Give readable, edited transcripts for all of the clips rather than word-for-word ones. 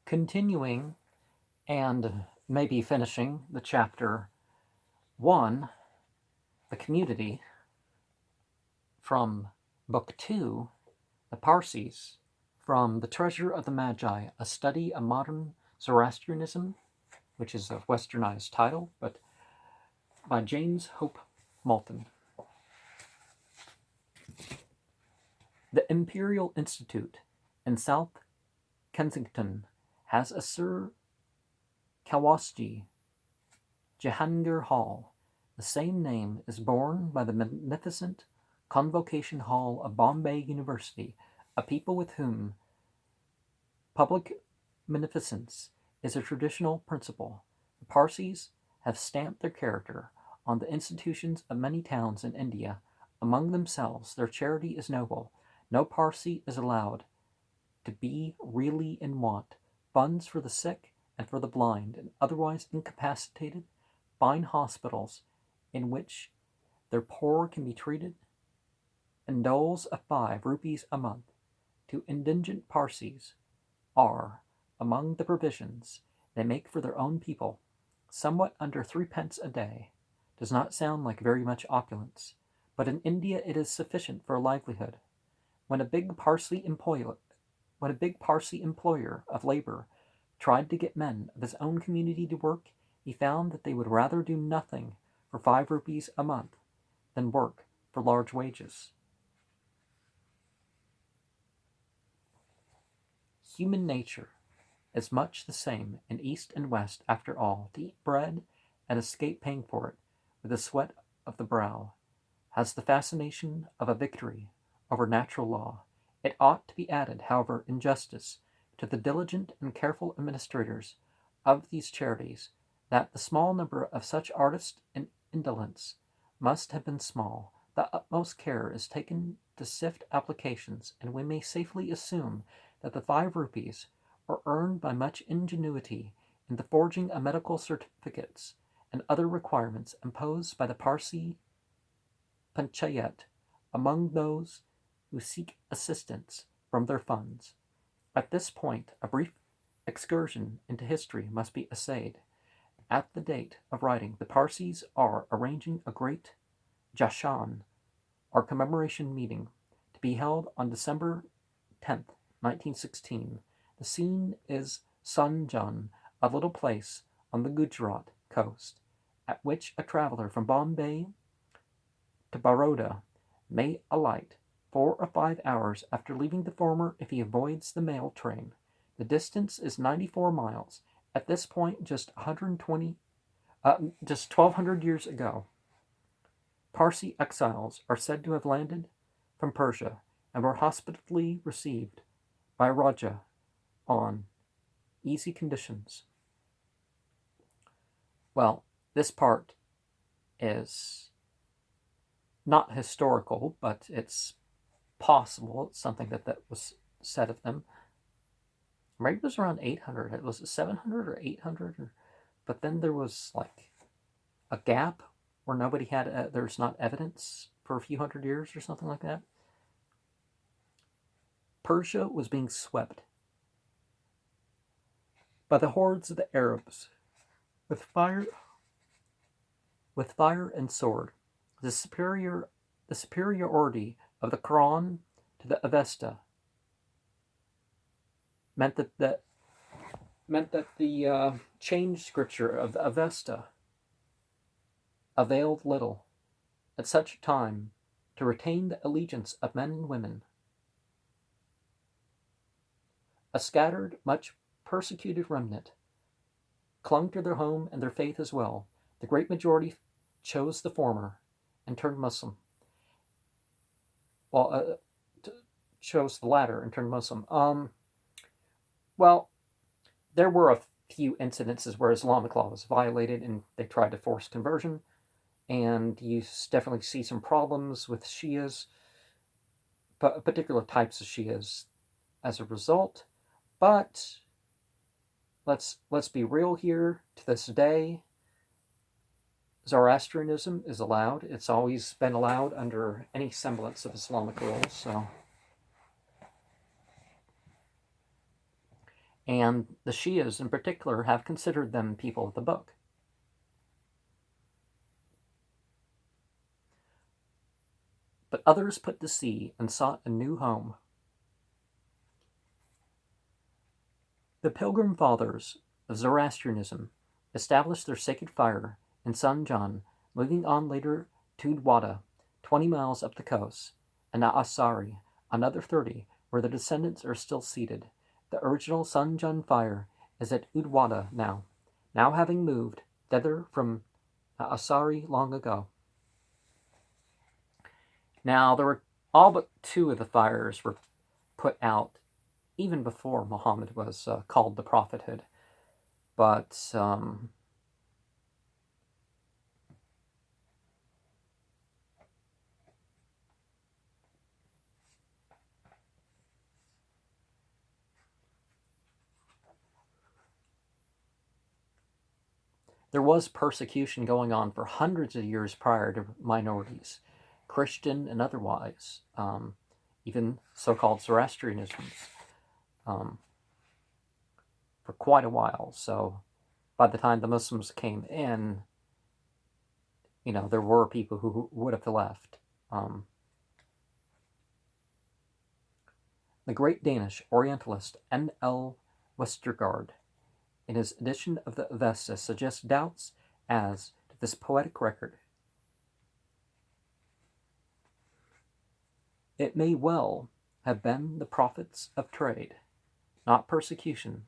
Continuing and maybe finishing the chapter 1, the community, from Book 2, the Parsis, from The Treasure of the Magi, a study of modern Zoroastrianism, which is a westernized title, but by James Hope Moulton. The Imperial Institute in South Kensington has a Sir Kawasji Jehangir Hall. The same name is borne by the magnificent Convocation Hall of Bombay University, a people with whom public munificence is a traditional principle. The Parsis have stamped their character on the institutions of many towns in India. Among themselves, their charity is noble. No Parsi is allowed to be really in want. Funds for the sick and for the blind and otherwise incapacitated, fine hospitals in which their poor can be treated, and doles of 5 rupees a month to indigent Parsis are among the provisions they make for their own people. Somewhat under 3d. a day does not sound like very much opulence, but in India it is sufficient for a livelihood. When a big Parsi employer of labor tried to get men of his own community to work, he found that they would rather do nothing for 5 rupees a month than work for large wages. Human nature is much the same in East and West after all. To eat bread and escape paying for it with the sweat of the brow has the fascination of a victory over natural law. It ought to be added, however, in justice to the diligent and careful administrators of these charities, that the small number of such artists and indolents must have been small. The utmost care is taken to sift applications, and we may safely assume that the 5 rupees are earned by much ingenuity in the forging of medical certificates and other requirements imposed by the Parsi Panchayat among those who seek assistance from their funds. At this point, a brief excursion into history must be essayed. At the date of writing, the Parsis are arranging a great Jashan, or commemoration meeting, to be held on December 10th, 1916. The scene is Sanjan, a little place on the Gujarat coast, at which a traveler from Bombay to Baroda may alight 4 or 5 hours after leaving the former if he avoids the mail train. The distance is 94 miles. At this point, just 1,200 years ago, Parsi exiles are said to have landed from Persia and were hospitably received by Raja on easy conditions. Well, this part is not historical, but it's possible. It's something that was said of them. Maybe it was around 800. It was 700 or 800, but then there was like a gap where nobody had. There's not evidence for a few hundred years or something like that. Persia was being swept by the hordes of the Arabs with fire and sword. The superiority of the Quran to the Avesta meant that the changed scripture of the Avesta availed little at such a time to retain the allegiance of men and women. A scattered, much persecuted remnant clung to their home and their faith as well. The great majority chose the former and turned Muslim. Chose the latter and turned Muslim. Well, there were a few incidences where Islamic law was violated and they tried to force conversion, and you definitely see some problems with Shias, particular types of Shias as a result. But let's be real here. To this day, Zoroastrianism is allowed. It's always been allowed under any semblance of Islamic rules. So, and the Shias in particular have considered them people of the book. But others put to sea and sought a new home. The Pilgrim Fathers of Zoroastrianism established their sacred fire in Sanjan, moving on later to Udwada, 20 miles up the coast, and Asari, another 30, where their descendants are still seated. The original Sanjan fire is at Udwada now having moved thither from Asari long ago. Now, there were all but 2 of the fires were put out even before Muhammad was called the prophethood. But there was persecution going on for hundreds of years prior to minorities, Christian and otherwise, even so-called Zoroastrianisms, for quite a while. So by the time the Muslims came in, there were people who would have left. The great Danish Orientalist N.L. Westergaard, in his edition of the Avesta, suggests doubts as to this poetic record. It may well have been the profits of trade, not persecution,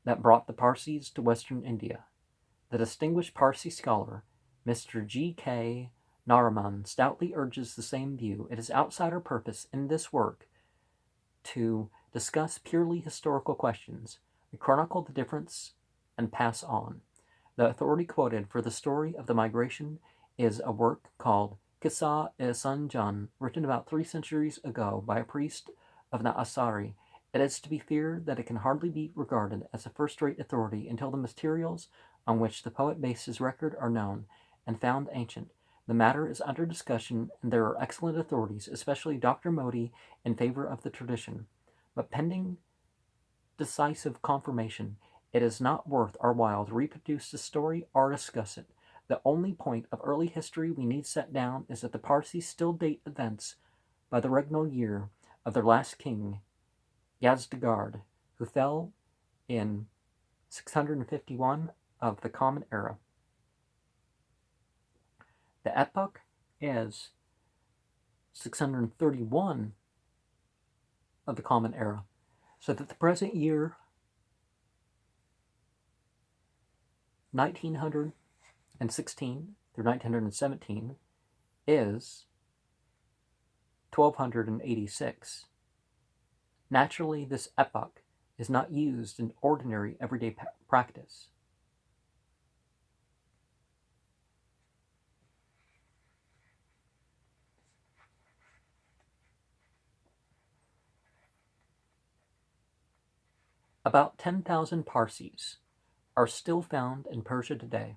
that brought the Parsis to western India. The distinguished Parsi scholar, Mr. G.K. Nariman, stoutly urges the same view. It is outside our purpose in this work to discuss purely historical questions. We chronicle the difference and pass on. The authority quoted for the story of the migration is a work called Kissa-e-Sanjan, written about 3 centuries ago by a priest of Asari. It is to be feared that it can hardly be regarded as a first-rate authority until the materials on which the poet based his record are known and found ancient. The matter is under discussion, and there are excellent authorities, especially Dr. Modi, in favor of the tradition. But pending decisive confirmation, it is not worth our while to reproduce the story or discuss it. The only point of early history we need set down is that the Parsis still date events by the regnal year of their last king, Yazdegerd, who fell in 651 of the Common Era. The epoch is 631 of the Common Era, so that the present year, 1916 through 1917, is 1286. Naturally, this epoch is not used in ordinary everyday practice. About 10,000 Parsis are still found in Persia today.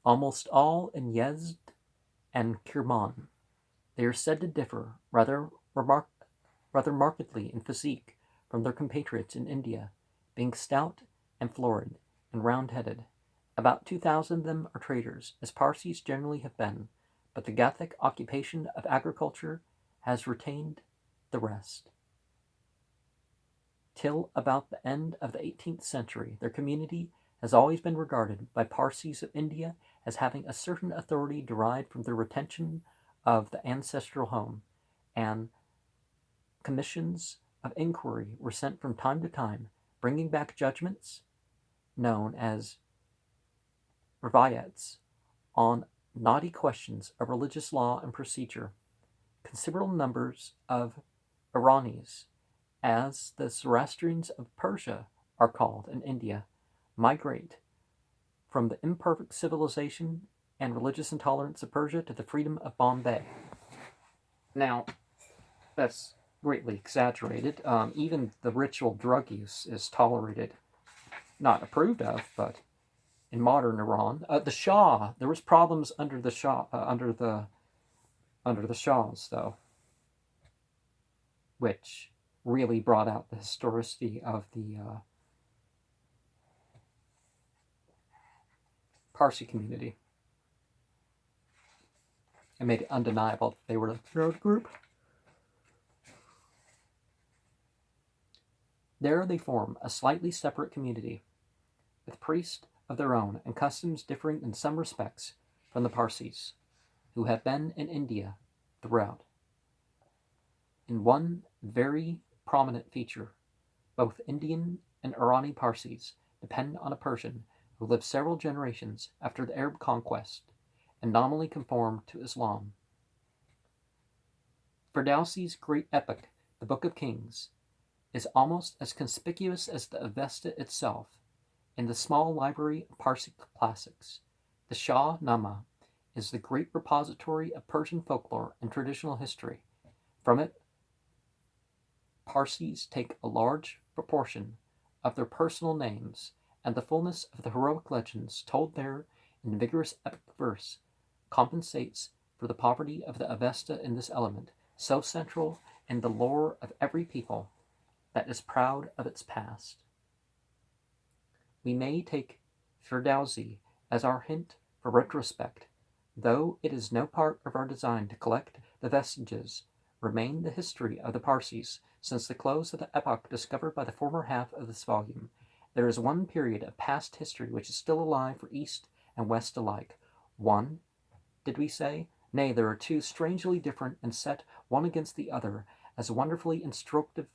Almost all in Yezd and Kirman. They are said to differ rather markedly in physique from their compatriots in India, being stout and florid and round-headed. About 2,000 of them are traders, as Parsis generally have been, but the Gathic occupation of agriculture has retained the rest. Till about the end of the 18th century, their community has always been regarded by Parsis of India as having a certain authority derived from their retention of the ancestral home, and commissions of inquiry were sent from time to time, bringing back judgments known as rivayats on knotty questions of religious law and procedure. Considerable numbers of Iranis, as the Zoroastrians of Persia are called in India, migrate from the imperfect civilization and religious intolerance of Persia to the freedom of Bombay. Now, that's greatly exaggerated. Even the ritual drug use is tolerated, not approved of, but in modern Iran. The Shah, there was problems under the Shah, under the Shahs, though. which really brought out the historicity of the Parsi community and made it undeniable that they were the third group. There they form a slightly separate community, with priests of their own and customs differing in some respects from the Parsis, who have been in India throughout. In one very prominent feature, both Indian and Irani Parsis depend on a Persian who lived several generations after the Arab conquest and nominally conformed to Islam. Ferdowsi's great epic, the Book of Kings, is almost as conspicuous as the Avesta itself. In the small library of Parsi classics, the Shah Nama is the great repository of Persian folklore and traditional history. From it, Parsis take a large proportion of their personal names, and the fullness of the heroic legends told there in vigorous epic verse compensates for the poverty of the Avesta in this element, so central in the lore of every people that is proud of its past. We may take Ferdowsi as our hint for retrospect, though it is no part of our design to collect the vestiges remain the history of the Parsis since the close of the epoch discovered by the former half of this volume. There is one period of past history which is still alive for East and West alike. One, did we say? Nay, there are two strangely different and set one against the other as wonderfully instructive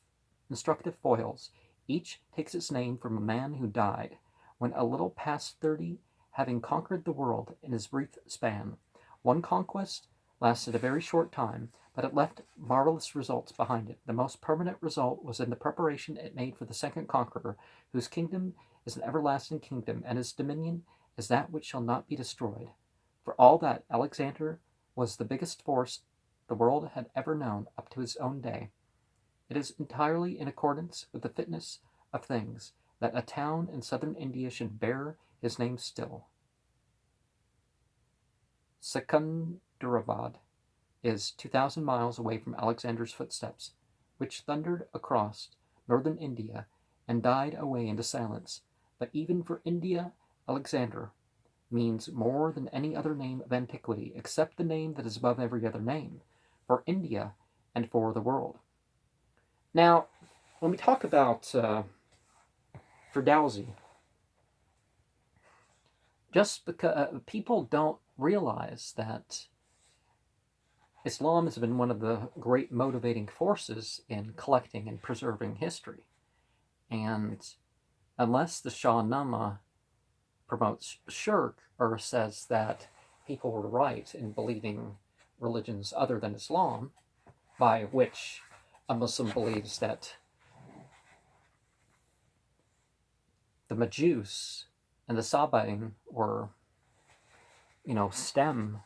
foils. Each takes its name from a man who died when a little past 30, having conquered the world in his brief span. One conquest lasted a very short time, but it left marvelous results behind it. The most permanent result was in the preparation it made for the second conqueror, whose kingdom is an everlasting kingdom, and his dominion is that which shall not be destroyed. For all that, Alexander was the biggest force the world had ever known up to his own day. It is entirely in accordance with the fitness of things that a town in southern India should bear his name still. Secunderabad is 2,000 miles away from Alexander's footsteps, which thundered across northern India and died away into silence. But even for India, Alexander means more than any other name of antiquity, except the name that is above every other name, for India and for the world. Now, when we talk about Ferdowsi, just because people don't realize that Islam has been one of the great motivating forces in collecting and preserving history. And unless the Shahnameh promotes shirk or says that people were right in believing religions other than Islam, by which a Muslim believes that the Majus and the Sabaean were, stem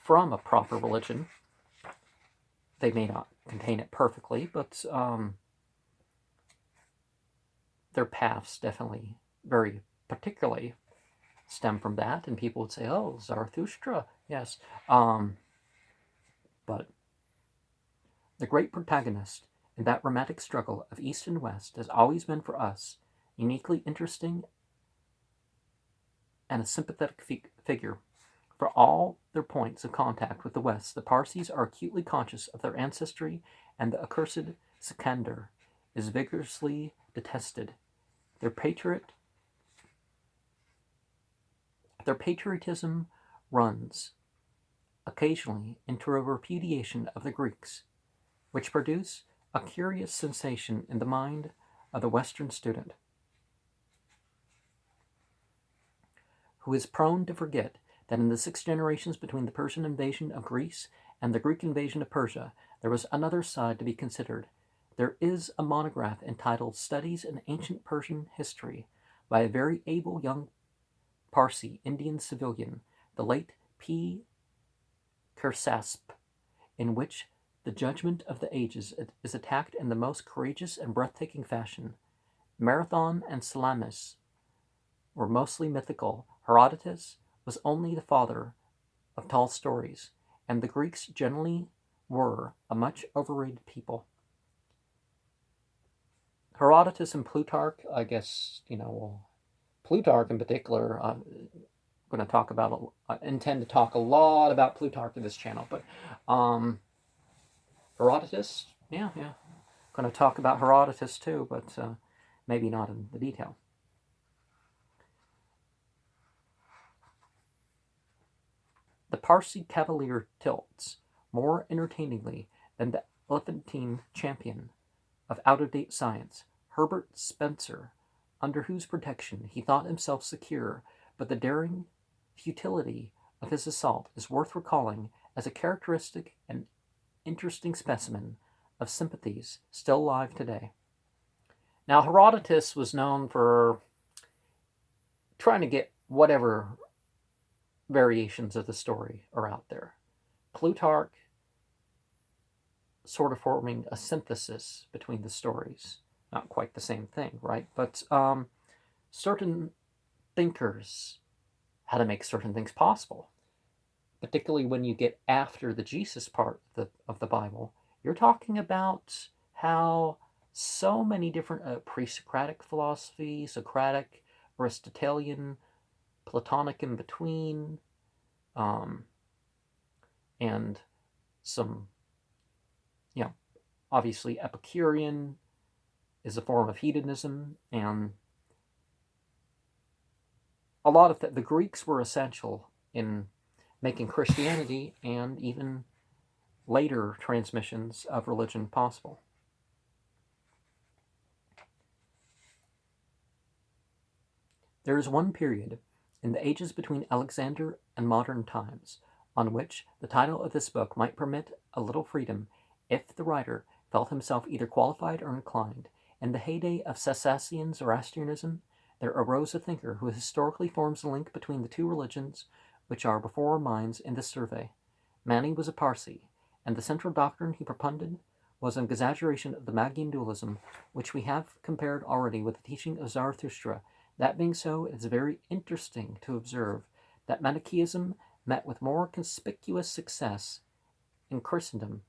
from a proper religion. They may not contain it perfectly, but their paths definitely very particularly stem from that, and people would say, oh, Zarathustra, yes. But the great protagonist in that romantic struggle of East and West has always been for us uniquely interesting and a sympathetic figure. For all their points of contact with the West, the Parsis are acutely conscious of their ancestry, and the accursed Sikandar is vigorously detested. Their patriotism runs occasionally into a repudiation of the Greeks, which produce a curious sensation in the mind of the Western student, who is prone to forget that in the 6 generations between the Persian invasion of Greece and the Greek invasion of Persia, there was another side to be considered. There is a monograph entitled Studies in Ancient Persian History by a very able young Parsi Indian civilian, the late P. Kersasp, in which the judgment of the ages is attacked in the most courageous and breathtaking fashion. Marathon and Salamis were mostly mythical. Herodotus was only the father of tall stories, and the Greeks generally were a much overrated people. Herodotus and Plutarch, I guess, Plutarch in particular, I'm going to talk about, I intend to talk a lot about Plutarch in this channel, but Herodotus, yeah. Going to talk about Herodotus too, but maybe not in the detail. The Parsi cavalier tilts more entertainingly than the elephantine champion of out-of-date science, Herbert Spencer, under whose protection he thought himself secure, but the daring futility of his assault is worth recalling as a characteristic and interesting specimen of sympathies still alive today. Now, Herodotus was known for trying to get whatever variations of the story are out there. Plutarch sort of forming a synthesis between the stories. Not quite the same thing, right? But certain thinkers had to make certain things possible. Particularly when you get after the Jesus part of the Bible, you're talking about how so many different pre-Socratic philosophy, Socratic, Aristotelian, Platonic in between, and some, obviously Epicurean is a form of hedonism, and a lot of the Greeks were essential in making Christianity and even later transmissions of religion possible. There is one period in the ages between Alexander and modern times on which the title of this book might permit a little freedom if the writer felt himself either qualified or inclined. In the heyday of Sassanian Zoroastrianism, there arose a thinker who historically forms the link between the two religions which are before our minds in this survey. Mani was a Parsi, and the central doctrine he propounded was an exaggeration of the Magian dualism, which we have compared already with the teaching of Zarathustra. That being so, it is very interesting to observe that Manichaeism met with more conspicuous success in Christendom,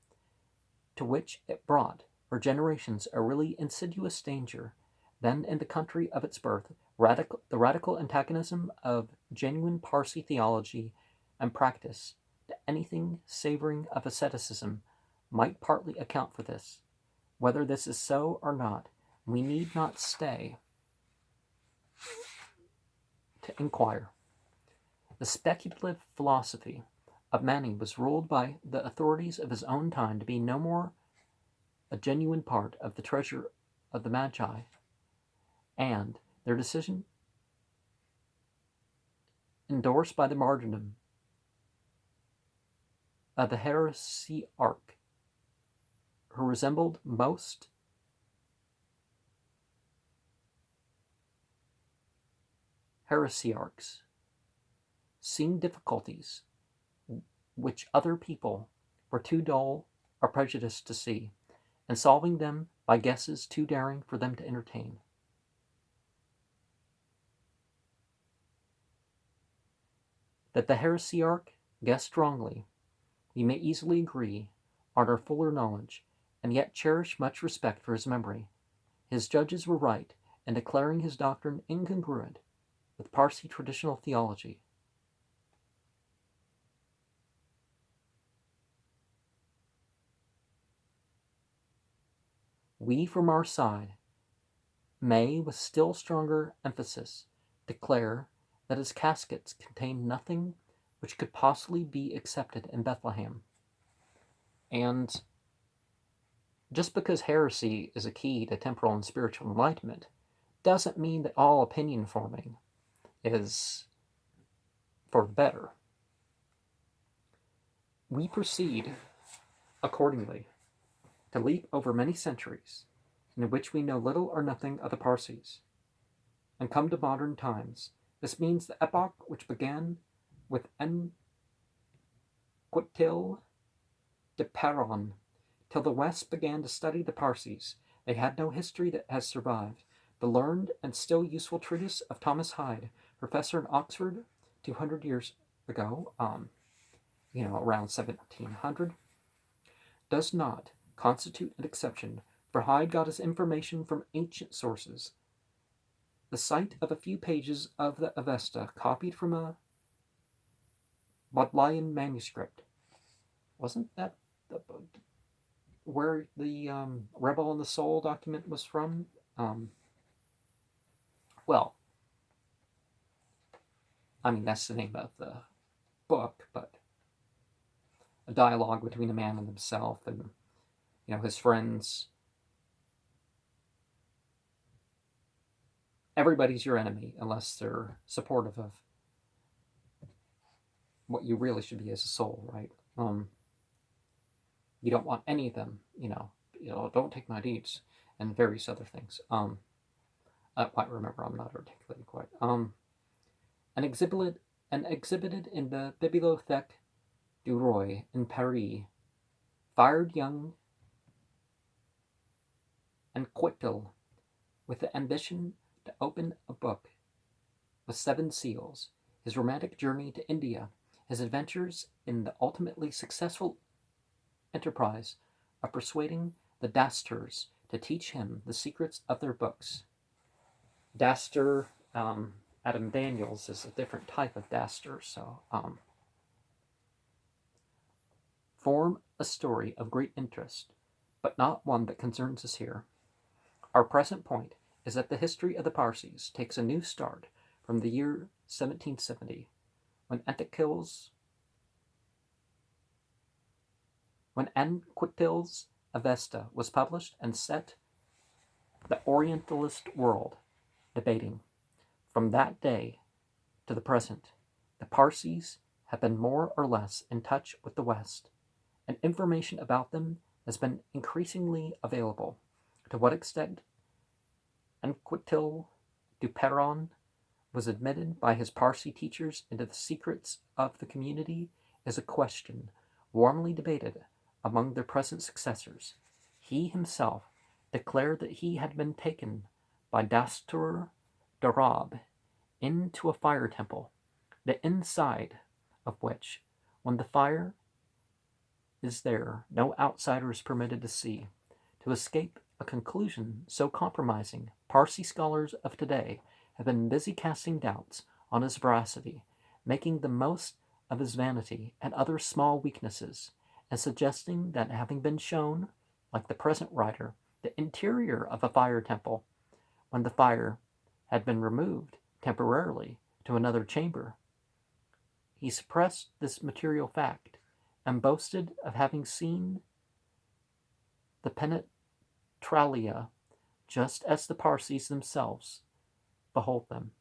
to which it brought for generations a really insidious danger, than in the country of its birth. The radical antagonism of genuine Parsi theology and practice to anything savoring of asceticism might partly account for this. Whether this is so or not, we need not stay to inquire. The speculative philosophy of Mani was ruled by the authorities of his own time to be no more a genuine part of the treasure of the Magi, and their decision, endorsed by the martyrdom of the heresiarch, who resembled most heresiarchs, seeing difficulties which other people were too dull or prejudiced to see, and solving them by guesses too daring for them to entertain. That the heresiarch guessed wrongly, we may easily agree on our fuller knowledge, and yet cherish much respect for his memory. His judges were right in declaring his doctrine incongruent with Parsi traditional theology. We, from our side, may, with still stronger emphasis, declare that his caskets contained nothing which could possibly be accepted in Bethlehem. And just because heresy is a key to temporal and spiritual enlightenment doesn't mean that all opinion forming is for the better. We proceed, accordingly, to leap over many centuries in which we know little or nothing of the Parsis, and come to modern times. This means the epoch which began with Enquetil de Paron, till the West began to study the Parsis. They had no history that has survived. The learned and still useful treatise of Thomas Hyde, professor in Oxford 200 years ago, around 1700, does not constitute an exception for Hyde got his information from ancient sources. The sight of a few pages of the Avesta copied from a Bodleian manuscript. Wasn't that where the Rebel and the Soul document was from? Well, I mean, that's the name of the book, but a dialogue between a man and himself and, his friends. Everybody's your enemy unless they're supportive of what you really should be as a soul, right? You don't want any of them, don't take my deeds, and various other things. I don't quite remember. I'm not articulating quite. And exhibited in the Bibliothèque du Roi in Paris, fired young and Quetel with the ambition to open a book with 7 seals, his romantic journey to India, his adventures in the ultimately successful enterprise of persuading the Dasters to teach him the secrets of their books. Daster, Adam Daniels is a different type of Daster, so form a story of great interest, but not one that concerns us here. Our present point is that the history of the Parsees takes a new start from the year 1770, when Anquetil's Avesta was published and set the Orientalist world debating. From that day to the present, the Parsees have been more or less in touch with the West, and information about them has been increasingly available. To what extent Anquetil du Perron was admitted by his Parsee teachers into the secrets of the community is a question warmly debated among their present successors. He himself declared that he had been taken by Dastur Darab into a fire temple, the inside of which, when the fire is there, no outsider is permitted to see. To escape a conclusion so compromising, Parsee scholars of today have been busy casting doubts on his veracity, making the most of his vanity and other small weaknesses, and suggesting that having been shown, like the present writer, the interior of a fire temple, when the fire had been removed temporarily to another chamber, he suppressed this material fact and boasted of having seen the penetralia just as the Parsees themselves behold them.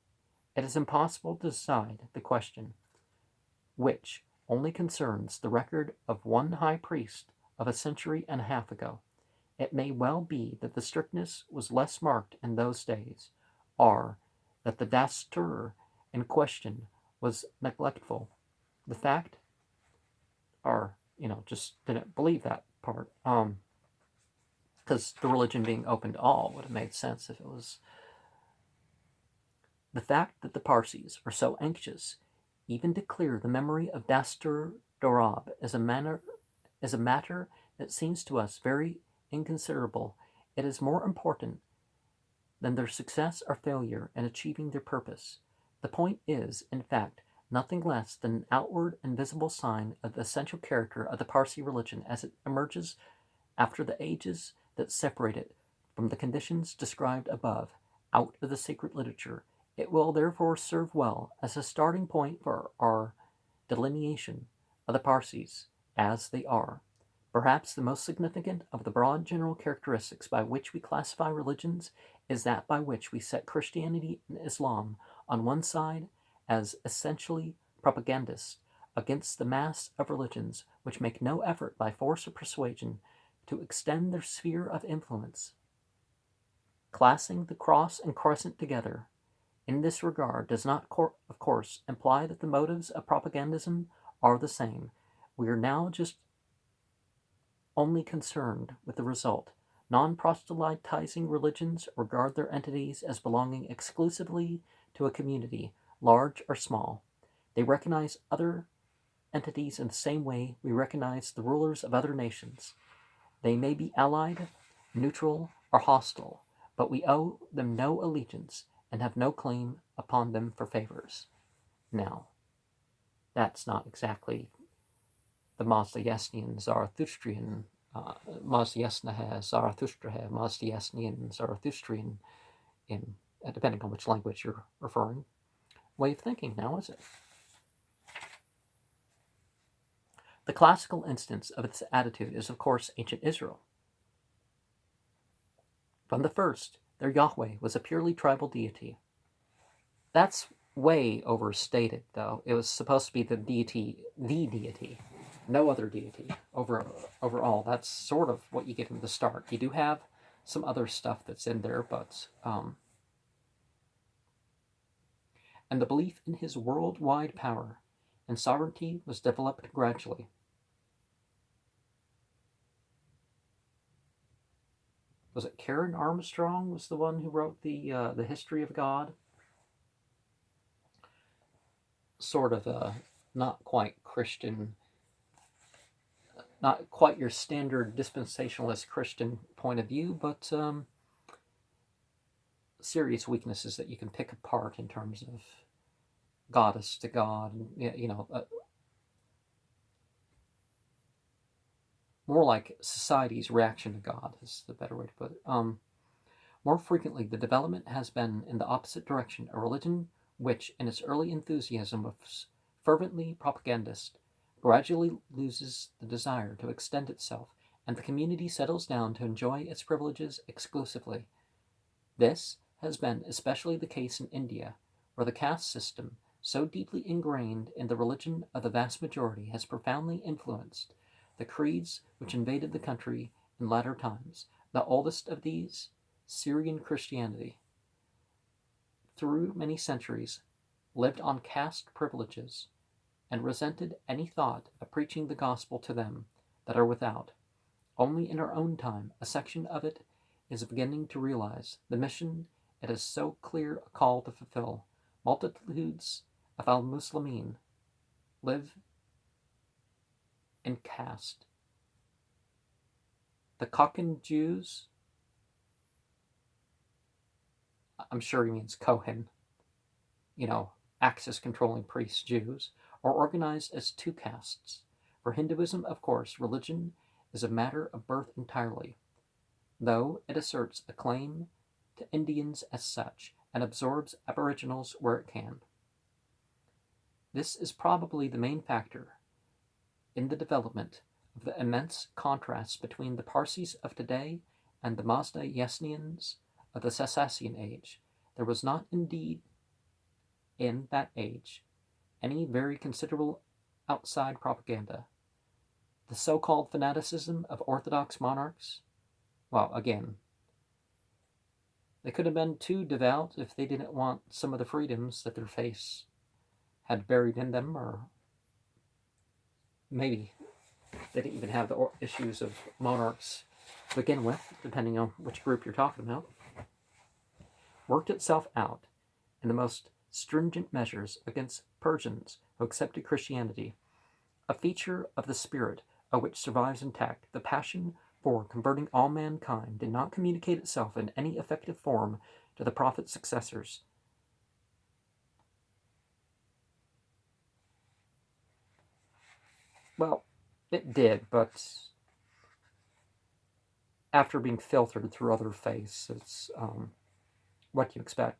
It is impossible to decide the question, which only concerns the record of one high priest of a century and a half ago. It may well be that the strictness was less marked in those days, or that the Dastur in question was neglectful. The fact, or, just didn't believe that part, because the religion being open to all would have made sense if it was. The fact that the Parsees are so anxious even to clear the memory of Dastur Dorab is a matter that seems to us very inconsiderable. It is more important than their success or failure in achieving their purpose. The point is, in fact, nothing less than an outward and visible sign of the essential character of the Parsee religion as it emerges after the ages that separate it from the conditions described above out of the sacred literature. It will therefore serve well as a starting point for our delineation of the Parsees as they are. Perhaps the most significant of the broad general characteristics by which we classify religions is that by which we set Christianity and Islam on one side as essentially propagandist against the mass of religions which make no effort by force or persuasion to extend their sphere of influence. Classing the cross and crescent together in this regard does not, of course, imply that the motives of propagandism are the same. We are now just only concerned with the result. Non-proselytizing religions regard their entities as belonging exclusively to a community, large or small. They recognize other entities in the same way we recognize the rulers of other nations. They may be allied neutral or hostile, but we owe them no allegiance and have no claim upon them for favors. Now, that's not exactly the Mazdayasnian Zarathustrian, Mazdayasnian Zarathustrian, in depending on which language you're referring, way of thinking now, is it? The classical instance of this attitude is, of course, ancient Israel. From the first, their Yahweh was a purely tribal deity. That's way overstated, though. It was supposed to be the deity, no other deity overall. That's sort of what you get in the start. You do have some other stuff that's in there, but and the belief in his worldwide power and sovereignty was developed gradually. Was it Karen Armstrong was the one who wrote the history of God? Sort of a not quite Christian, not quite your standard dispensationalist Christian point of view, but serious weaknesses that you can pick apart in terms of goddess to god, more like society's reaction to God is the better way to put it. More frequently, the development has been in the opposite direction, a religion which, in its early enthusiasm, was fervently propagandist, gradually loses the desire to extend itself, and the community settles down to enjoy its privileges exclusively. This has been especially the case in India, where the caste system, so deeply ingrained in the religion of the vast majority, has profoundly influenced the creeds which invaded the country in latter times. The oldest of these, Syrian Christianity, through many centuries, lived on caste privileges and resented any thought of preaching the gospel to them that are without. Only in our own time, a section of it is beginning to realize the mission it is so clear a call to fulfill. Multitudes of al-Muslimin live in caste. The Kohen Jews, I'm sure he means Kohen, Axis controlling priests, Jews, are organized as two castes. For Hinduism, of course, religion is a matter of birth entirely, though it asserts a claim to Indians as such and absorbs aboriginals where it can. This is probably the main factor in the development of the immense contrasts between the Parsis of today and the Mazdayasnians of the Sassanian age. There was not indeed in that age any very considerable outside propaganda. The so-called fanaticism of Orthodox monarchs, well, again, they could have been too devout if they didn't want some of the freedoms that their faiths had buried in them, or maybe they didn't even have the issues of monarchs to begin with, depending on which group you're talking about. Worked itself out in the most stringent measures against Persians who accepted Christianity, a feature of the spirit of which survives intact. The passion for converting all mankind did not communicate itself in any effective form to the prophet's successors. Well, it did, but after being filtered through other faiths, it's what you expect.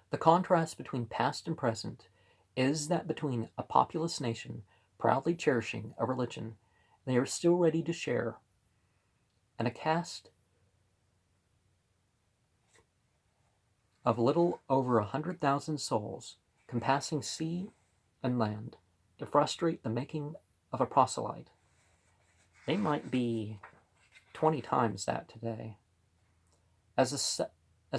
The contrast between past and present is that between a populous nation proudly cherishing a religion they are still ready to share, and a caste of little over 100,000 souls compassing sea and land to frustrate the making of a proselyte. They might be 20 times that today. As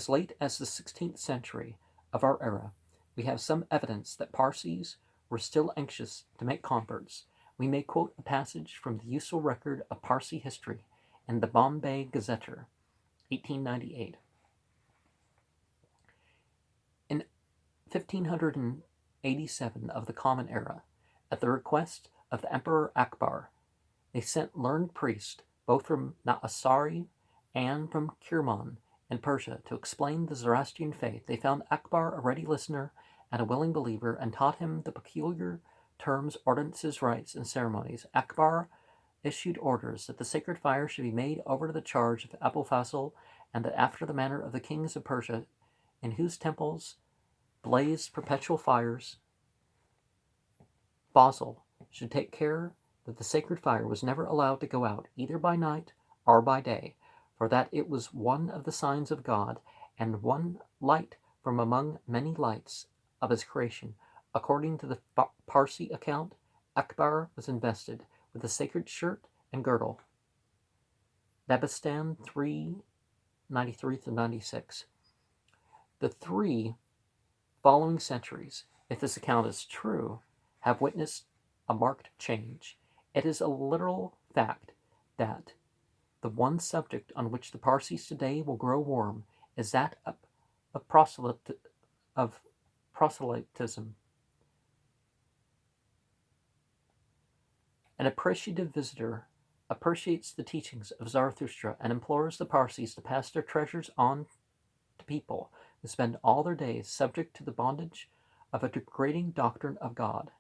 late as the 16th century of our era, we have some evidence that Parsis were still anxious to make converts. We may quote a passage from the useful record of Parsi history in the Bombay Gazetteer, 1898. In 1587 of the Common Era, at the request of the Emperor Akbar, they sent learned priests both from Naasari and from Kirman in Persia, to explain the Zoroastrian faith. They found Akbar a ready listener and a willing believer, and taught him the peculiar terms, ordinances, rites, and ceremonies. Akbar issued orders that the sacred fire should be made over to the charge of Abu Fasil, and that after the manner of the kings of Persia, in whose temples blazed perpetual fires, Fasil should take care that the sacred fire was never allowed to go out, either by night or by day, for that it was one of the signs of God, and one light from among many lights of his creation. According to the Parsi account, Akbar was invested with the sacred shirt and girdle. Nebistan 393-96. The 3 following centuries, if this account is true, have witnessed a marked change. It is a literal fact that the one subject on which the Parsis today will grow warm is that of proselytism. An appreciative visitor appreciates the teachings of Zarathustra and implores the Parsis to pass their treasures on to people who spend all their days subject to the bondage of a degrading doctrine of God.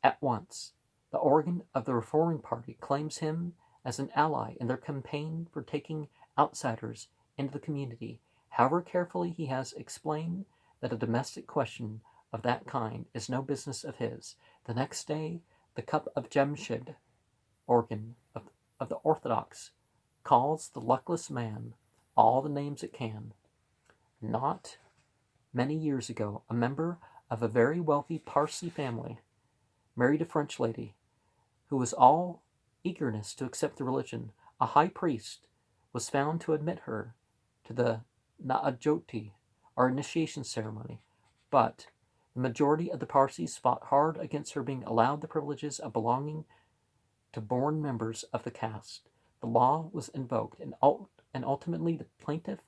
At once, the organ of the reforming party claims him as an ally in their campaign for taking outsiders into the community, however carefully he has explained that a domestic question of that kind is no business of his. The next day, the cup of Jemshid organ of the Orthodox calls the luckless man all the names it can. Not many years ago, a member of a very wealthy Parsi family married a French lady who was all eagerness to accept the religion. A high priest was found to admit her to the Naajoti, or initiation ceremony, but the majority of the Parsis fought hard against her being allowed the privileges of belonging to born members of the caste. The law was invoked, and ultimately the plaintiff,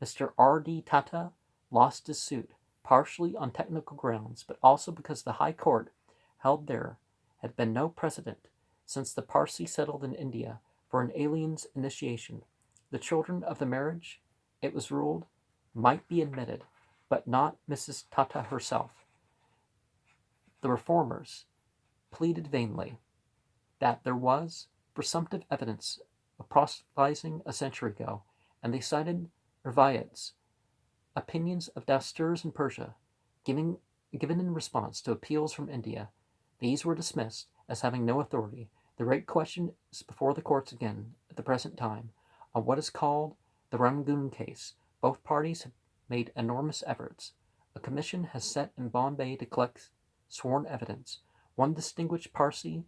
Mr. R.D. Tata, lost his suit, partially on technical grounds, but also because the High Court held there had been no precedent since the Parsi settled in India for an alien's initiation. The children of the marriage, it was ruled, might be admitted, but not Mrs. Tata herself. The reformers pleaded vainly that there was presumptive evidence of proselytizing a century ago, and they cited Rivayat's opinions of Dasturs in Persia, given in response to appeals from India. These were dismissed as having no authority. The great question is before the courts again at the present time on what is called the Rangoon case. Both parties have made enormous efforts. A commission has set in Bombay to collect sworn evidence. One distinguished Parsi